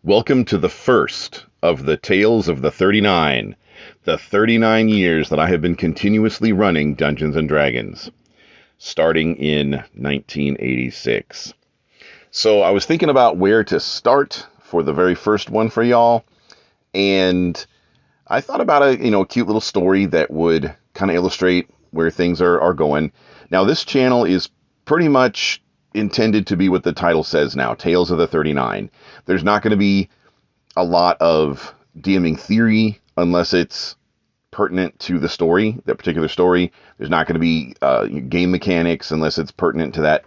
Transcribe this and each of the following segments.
Welcome to the first of the Tales of the 39, the 39 years that I have been continuously running Dungeons & Dragons, starting in 1986. So I was thinking about where to start for the very first one for y'all, and I thought about a cute little story that would kind of illustrate where things are going. Now, this channel is pretty much intended to be what the title says now, Tales of the 39. There's not going to be a lot of DMing theory unless it's pertinent to the story, that particular story. There's not going to be game mechanics unless it's pertinent to that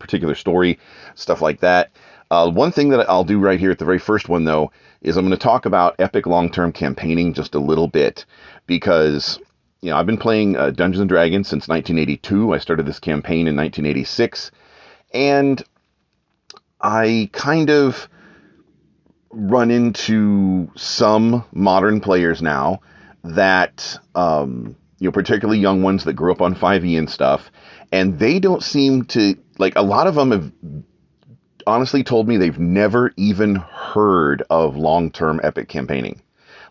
particular story, stuff like that. One thing that I'll do right here at the very first one, though, is I'm going to talk about epic long-term campaigning just a little bit, because I've been playing Dungeons & Dragons since 1982. I started this campaign in 1986, and I kind of run into some modern players now that, particularly young ones that grew up on 5e and stuff, and they don't seem to, a lot of them have honestly told me they've never even heard of long-term epic campaigning.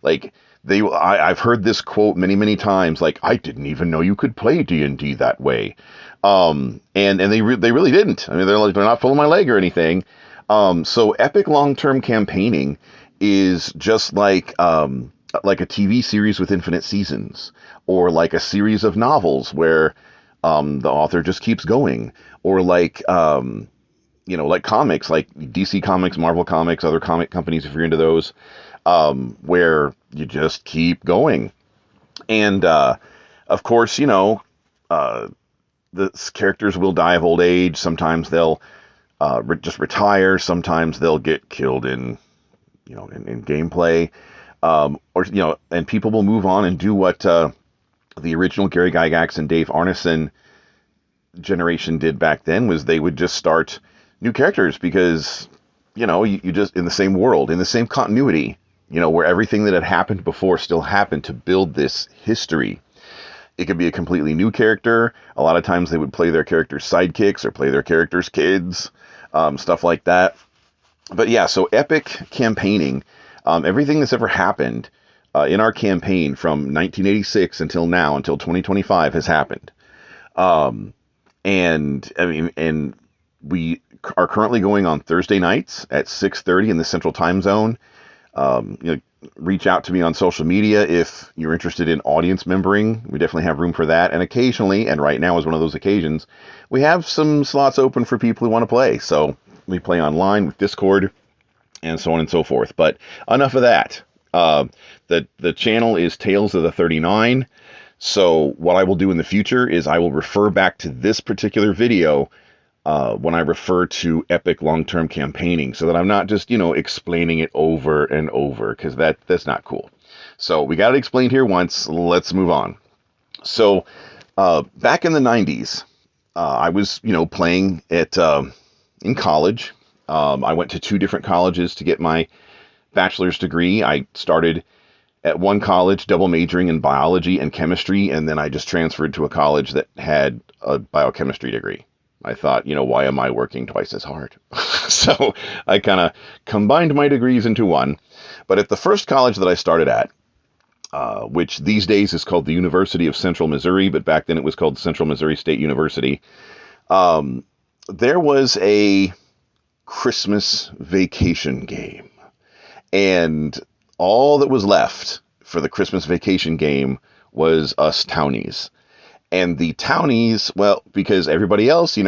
I've heard this quote many, many times, I didn't even know you could play D&D that way. And they really didn't. I mean, they're not pulling my leg or anything. So epic long-term campaigning is just like a TV series with infinite seasons, or like a series of novels where the author just keeps going, or like comics, like DC Comics, Marvel Comics, other comic companies, if you're into those, where you just keep going. And of course, the characters will die of old age. Sometimes they'll just retire. Sometimes they'll get killed in gameplay, and people will move on and do what the original Gary Gygax and Dave Arneson generation did back then. Was they would just start new characters because you just, in the same world, in the same continuity, where everything that had happened before still happened, to build this history. It could be a completely new character. A lot of times they would play their characters' sidekicks or play their characters' kids, stuff like that. But yeah, so epic campaigning, everything that's ever happened in our campaign from 1986 until now, until 2025, has happened. And we are currently going on Thursday nights at 6:30 in the Central Time Zone. Reach out to me on social media if you're interested in audience membering. We definitely have room for that. And occasionally, and right now is one of those occasions, we have some slots open for people who want to play. So we play online with Discord and so on and so forth. But enough of that. The channel is Tales of the 39. So what I will do in the future is I will refer back to this particular video when I refer to epic long-term campaigning, so that I'm not just, explaining it over and over, because that's not cool. So we got it explained here once. Let's move on. So back in the 90s, I was, playing at in college. I went to 2 different colleges to get my bachelor's degree. I started at one college double majoring in biology and chemistry, and then I just transferred to a college that had a biochemistry degree. I thought, why am I working twice as hard? So I kind of combined my degrees into one. But at the first college that I started at, which these days is called the University of Central Missouri, but back then it was called Central Missouri State University, there was a Christmas vacation game. And all that was left for the Christmas vacation game was us townies. And the townies, well, because everybody else,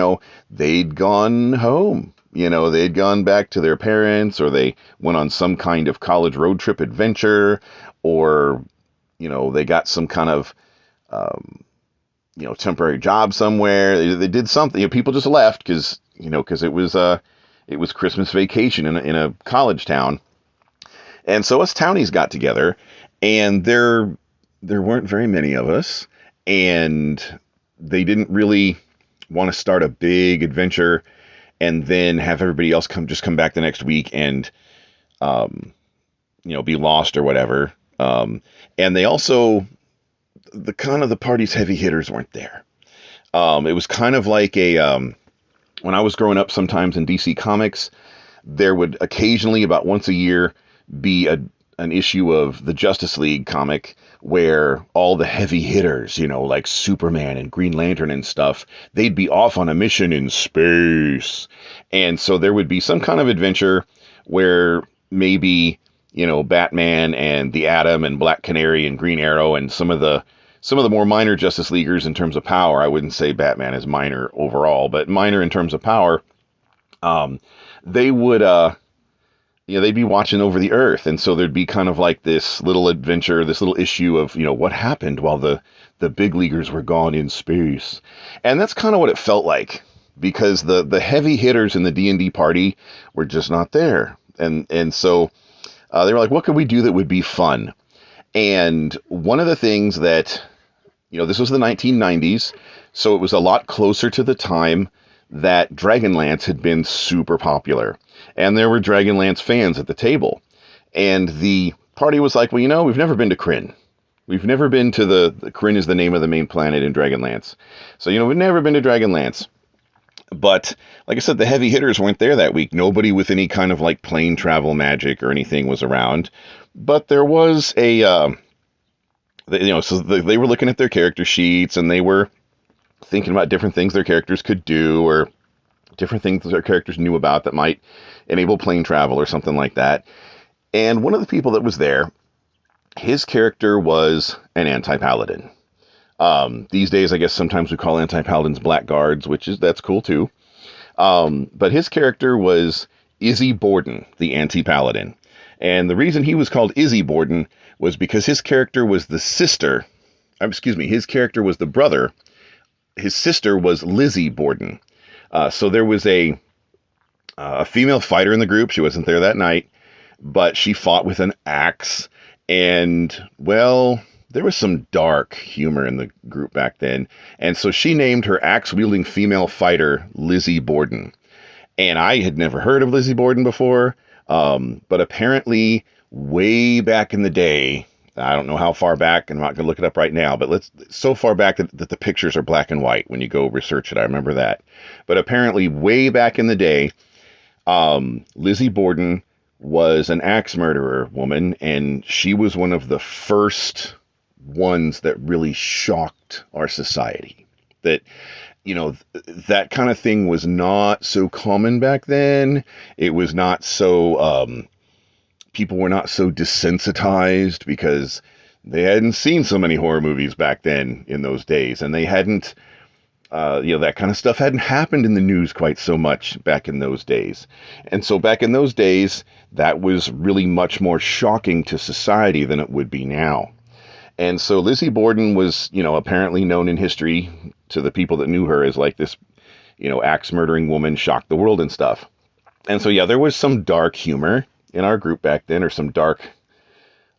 they'd gone home. They'd gone back to their parents, or they went on some kind of college road trip adventure, or, they got some kind of, temporary job somewhere. They did something. People just left because it was Christmas vacation in a college town. And so us townies got together, and there weren't very many of us. And they didn't really want to start a big adventure and then have everybody else come back the next week and, be lost or whatever. And they also, the party's heavy hitters weren't there. It was kind of like when I was growing up sometimes in DC Comics, There would occasionally, about once a year, be an issue of the Justice League comic where all the heavy hitters, like Superman and Green Lantern and stuff, they'd be off on a mission in space. And so there would be some kind of adventure where maybe, Batman and the Atom and Black Canary and Green Arrow and some of the more minor Justice Leaguers in terms of power. I wouldn't say Batman is minor overall, but minor in terms of power. They would, they'd be watching over the Earth, and so there'd be kind of like this little adventure, this little issue of, what happened while the big leaguers were gone in space, and that's kind of what it felt like, because the heavy hitters in the D&D party were just not there, and so they were like, what could we do that would be fun? And one of the things that, this was the 1990s, so it was a lot closer to the time that Dragonlance had been super popular. And there were Dragonlance fans at the table. And the party was like, well, we've never been to Krynn. We've never been to the Krynn is the name of the main planet in Dragonlance. So, we've never been to Dragonlance. But, like I said, the heavy hitters weren't there that week. Nobody with any kind of, like, plane travel magic or anything was around. But there was so they were looking at their character sheets, and they were thinking about different things their characters could do, or different things their characters knew about that might enable plane travel or something like that. And one of the people that was there, his character was an anti-paladin. These days, I guess sometimes we call anti-paladins blackguards, that's cool too. But his character was Izzy Borden, the anti-paladin. And the reason he was called Izzy Borden was because his character was his character was the brother. His sister was Lizzie Borden. So there was a female fighter in the group. She wasn't there that night, but she fought with an axe. And, well, there was some dark humor in the group back then. And so she named her axe-wielding female fighter Lizzie Borden. And I had never heard of Lizzie Borden before. But apparently, way back in the day, I don't know how far back, and I'm not going to look it up right now, but so far back that the pictures are black and white when you go research it. I remember that. But apparently, way back in the day, Lizzie Borden was an axe murderer woman, and she was one of the first ones that really shocked our society. That, that kind of thing was not so common back then. It was not so, people were not so desensitized because they hadn't seen so many horror movies back then in those days. And they hadn't, that kind of stuff hadn't happened in the news quite so much back in those days. And so back in those days, that was really much more shocking to society than it would be now. And so Lizzie Borden was, apparently known in history to the people that knew her as like this, axe murdering woman, shocked the world and stuff. And so, there was some dark humor in our group back then, or some dark,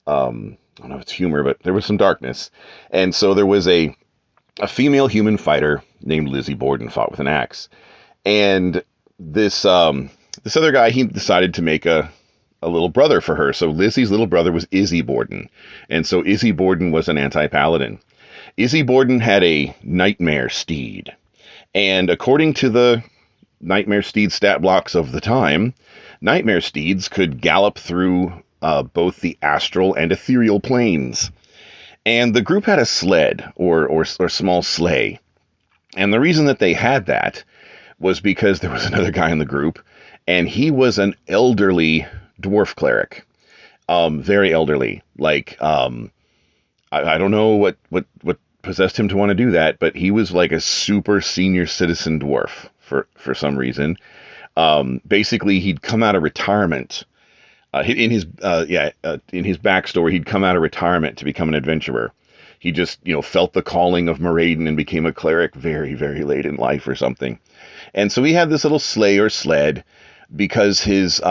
I don't know if it's humor, but there was some darkness. And so there was a female human fighter named Lizzie Borden fought with an axe. And this other guy, he decided to make a little brother for her. So Lizzie's little brother was Izzy Borden. And so Izzy Borden was an anti-paladin. Izzy Borden had a nightmare steed. And according to the nightmare steed stat blocks of the time, nightmare steeds could gallop through both the astral and ethereal planes. And the group had a sled or small sleigh. And the reason that they had that was because there was another guy in the group, and he was an elderly dwarf cleric, very elderly. Like, I don't know what possessed him to want to do that, but he was like a super senior citizen dwarf for some reason. Basically, he'd come out of retirement. In his backstory, he'd come out of retirement to become an adventurer. He just, felt the calling of Moradin and became a cleric very, very late in life or something. And so he had this little sleigh or sled because his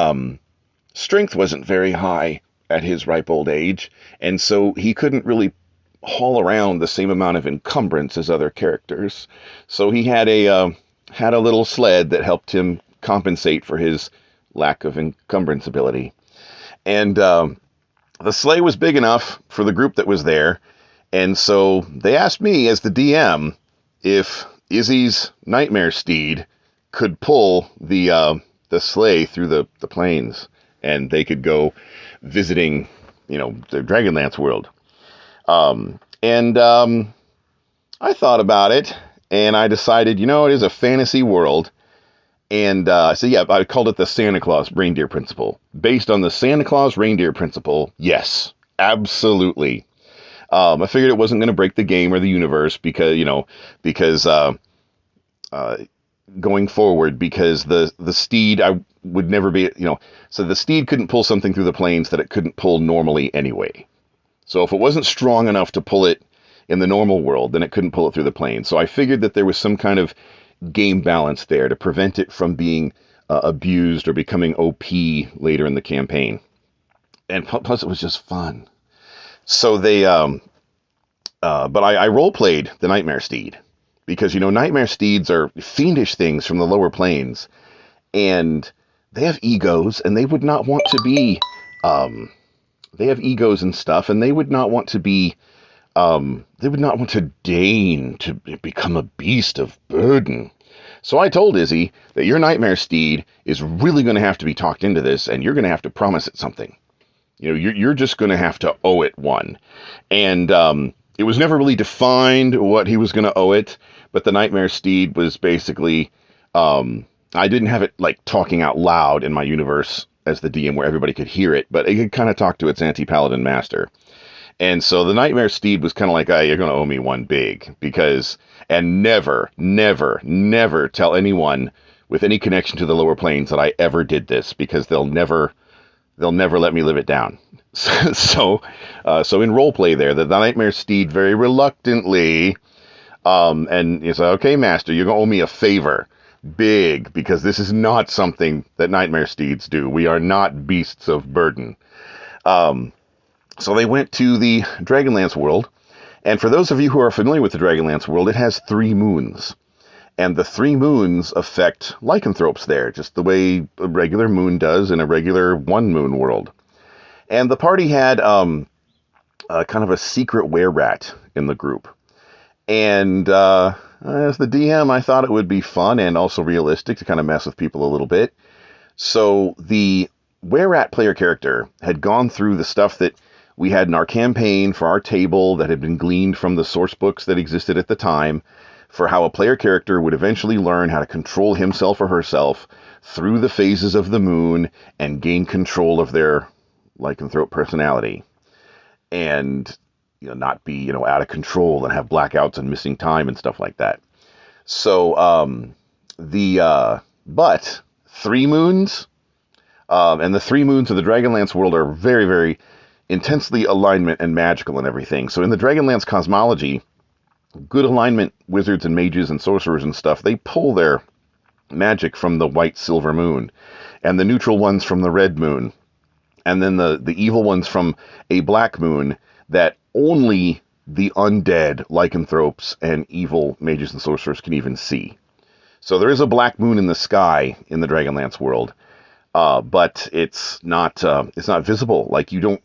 strength wasn't very high at his ripe old age, and so he couldn't really haul around the same amount of encumbrance as other characters. So he had a little sled that helped him compensate for his lack of encumbrance ability. And the sleigh was big enough for the group that was there, and so they asked me as the DM if Izzy's nightmare steed could pull the the sleigh through the plains, and they could go visiting, the Dragonlance world. And I thought about it, and I decided, it is a fantasy world. And so, yeah, I called it the Santa Claus reindeer principle. Based on the Santa Claus reindeer principle, yes, absolutely. I figured it wasn't going to break the game or the universe because going forward, because the Steed, I would never be, so the Steed couldn't pull something through the plains that it couldn't pull normally anyway. So if it wasn't strong enough to pull it in the normal world, then it couldn't pull it through the plains. So I figured that there was some kind of game balance there to prevent it from being abused or becoming OP later in the campaign. And plus, it was just fun. So but I role played the Nightmare Steed because Nightmare Steeds are fiendish things from the lower plains, and they have egos, and they would not want to be. They have egos and stuff, and they would not want to be. They would not want to deign to become a beast of burden. So I told Izzy that your Nightmare Steed is really going to have to be talked into this, and you're going to have to promise it something. You're just going to have to owe it one. And it was never really defined what he was going to owe it, but the Nightmare Steed was basically, I didn't have it like talking out loud in my universe as the DM where everybody could hear it, but it could kind of talk to its anti-paladin master. And so the Nightmare Steed was kind of like, you're going to owe me one big, and never, never, never tell anyone with any connection to the lower planes that I ever did this, because they'll never let me live it down. So in roleplay there, the Nightmare Steed very reluctantly, and he said, okay, Master, you're going to owe me a favor. Big, because this is not something that Nightmare Steeds do. We are not beasts of burden. So they went to the Dragonlance world, and for those of you who are familiar with the Dragonlance world, it has 3 moons. And the 3 moons affect lycanthropes there, just the way a regular moon does in a regular 1 moon world. And the party had kind of a secret were-rat in the group. And as the DM, I thought it would be fun and also realistic to kind of mess with people a little bit. So the were-rat player character had gone through the stuff that we had in our campaign for our table that had been gleaned from the source books that existed at the time for how a player character would eventually learn how to control himself or herself through the phases of the moon and gain control of their lycanthrope personality. And not be, out of control and have blackouts and missing time and stuff like that. So, but 3 moons, and the 3 moons of the Dragonlance world are very, very intensely alignment and magical and everything. So in the Dragonlance cosmology, good alignment wizards and mages and sorcerers and stuff, they pull their magic from the white silver moon, and the neutral ones from the red moon, and then the evil ones from a black moon that only the undead lycanthropes and evil mages and sorcerers can even see. So there is a black moon in the sky in the Dragonlance world, but it's not visible. Like a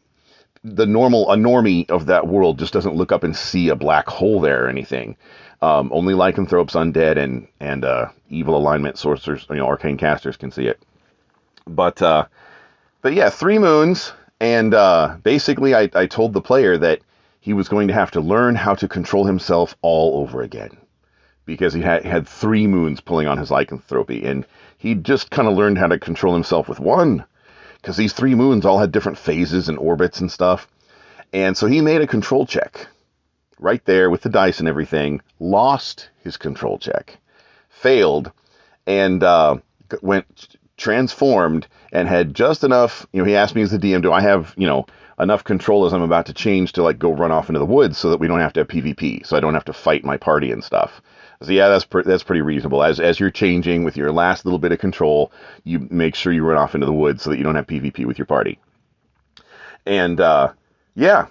normie of that world just doesn't look up and see a black hole there or anything. Only lycanthropes, undead, and evil alignment sorcerers, arcane casters can see it. But yeah, 3 moons, and basically I told the player that he was going to have to learn how to control himself all over again, because he had 3 moons pulling on his lycanthropy, and he just kind of learned how to control himself with 1, because these 3 moons all had different phases and orbits and stuff. And so he made a control check right there with the dice and everything, lost his control check, failed, and went transformed and had just enough. He asked me as the DM, do I have, enough control as I'm about to change to go run off into the woods so that we don't have to have PvP, so I don't have to fight my party and stuff. So yeah, that's pretty reasonable. As you're changing with your last little bit of control, you make sure you run off into the woods so that you don't have PvP with your party. And yeah.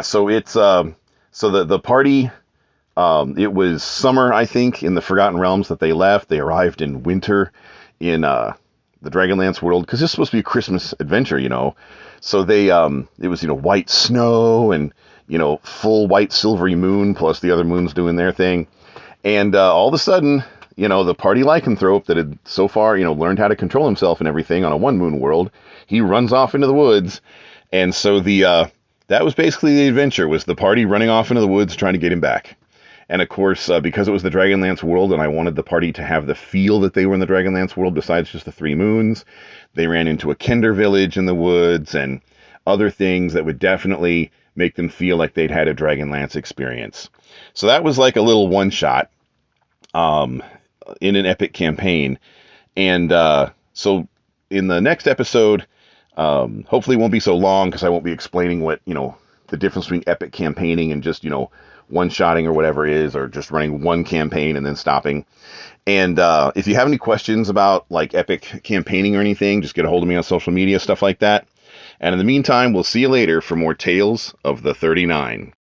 So it's so the party. It was summer, I think, in the Forgotten Realms that they left. They arrived in winter in the Dragonlance world, because this is supposed to be a Christmas adventure, So they it was white snow and full white silvery moon plus the other moons doing their thing. And all of a sudden, the party lycanthrope that had so far, learned how to control himself and everything on a one moon world, he runs off into the woods. And so that was basically the adventure, was the party running off into the woods trying to get him back. And of course, because it was the Dragonlance world and I wanted the party to have the feel that they were in the Dragonlance world besides just the three moons, they ran into a Kinder village in the woods and other things that would definitely make them feel like they'd had a Dragonlance experience. So that was like a little one-shot in an epic campaign. And so in the next episode, hopefully it won't be so long because I won't be explaining what, the difference between epic campaigning and just, one-shotting or whatever is, or just running one campaign and then stopping. And if you have any questions about like epic campaigning or anything, just get a hold of me on social media, stuff like that. And in the meantime, we'll see you later for more Tales of the 39.